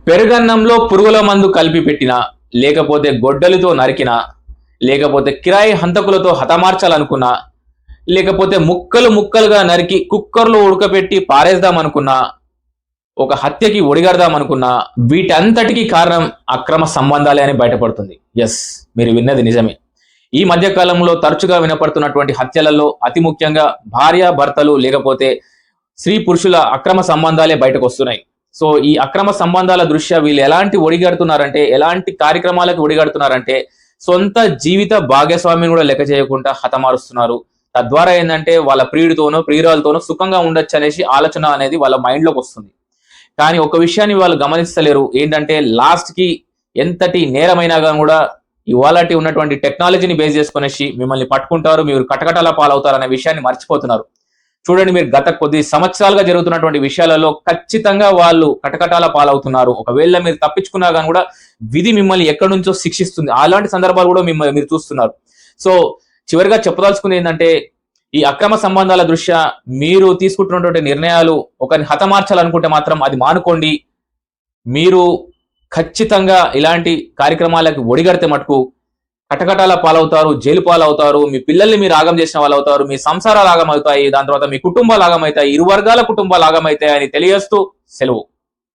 పెరుగన్నంలో పురుగుల మందు కలిపి పెట్టినా, లేకపోతే గొడ్డలితో నరికినా, లేకపోతే కిరాయి హంతకులతో హతమార్చాలనుకున్నా, లేకపోతే ముక్కలు ముక్కలుగా నరికి కుక్కర్లో ఉడకబెట్టి పారేద్దామనుకున్నా, ఒక హత్యకి ఒడిగడదామనుకున్నా, వీటంతటికీ కారణం అక్రమ సంబంధాలే అని బయటపడుతుంది. ఎస్, మీరు విన్నది నిజమే. ఈ మధ్య కాలంలో తరచుగా వినపడుతున్నటువంటి హత్యలలో అతి ముఖ్యంగా భార్య భర్తలు లేకపోతే స్త్రీ పురుషుల అక్రమ సంబంధాలే బయటకు వస్తున్నాయి. సో ఈ అక్రమ సంబంధాల దృష్ట్యా వీళ్ళు ఎలాంటి ఒడిగడుతున్నారంటే, ఎలాంటి కార్యక్రమాలకు ఒడిగడుతున్నారంటే, సొంత జీవిత భాగస్వామిని కూడా లెక్క చేయకుండా హతమారుస్తున్నారు. తద్వారా ఏంటంటే వాళ్ళ ప్రియుడితోనో ప్రియురాలతోనో సుఖంగా ఉండొచ్చు అనేసి ఆలోచన అనేది వాళ్ళ మైండ్లోకి వస్తుంది. కానీ ఒక విషయాన్ని వాళ్ళు గమనిస్తలేరు. ఏంటంటే లాస్ట్ కి ఎంతటి నేరమైనా కూడా ఇవాళటి ఉన్నటువంటి టెక్నాలజీని బేస్ చేసుకునేసి మిమ్మల్ని పట్టుకుంటారు, మీరు కటకటాల పాలవుతారు అనే విషయాన్ని మర్చిపోతున్నారు. చూడండి, మీరు గత కొద్ది సంవత్సరాలుగా జరుగుతున్నటువంటి విషయాలలో ఖచ్చితంగా వాళ్ళు కటకటాల పాలవుతున్నారు. ఒకవేళ మీరు తప్పించుకున్నా కానీ కూడా విధి మిమ్మల్ని ఎక్కడి నుంచో శిక్షిస్తుంది. అలాంటి సందర్భాలు కూడా మీరు చూస్తున్నారు. సో చివరిగా చెప్పదలుచుకుంది ఏంటంటే, ఈ అక్రమ సంబంధాల దృష్ట్యా మీరు తీసుకుంటున్నటువంటి నిర్ణయాలు ఒకరిని హతమార్చాలనుకుంటే మాత్రం అది మానుకోండి. మీరు ఖచ్చితంగా ఇలాంటి కార్యక్రమాలకు ఒడిగడితే మటుకు కటకటాల పాలవుతారు, జైలు పాలవుతారు, మీ పిల్లల్ని మీరు ఆగం చేసిన వాళ్ళు అవుతారు, మీ సంసారాలు ఆగమవుతాయి, దాని తర్వాత మీ కుటుంబాలు ఆగమవుతాయి, ఇరు వర్గాల కుటుంబాలు ఆగమవుతాయి అని తెలియజేస్తూ సెలవు.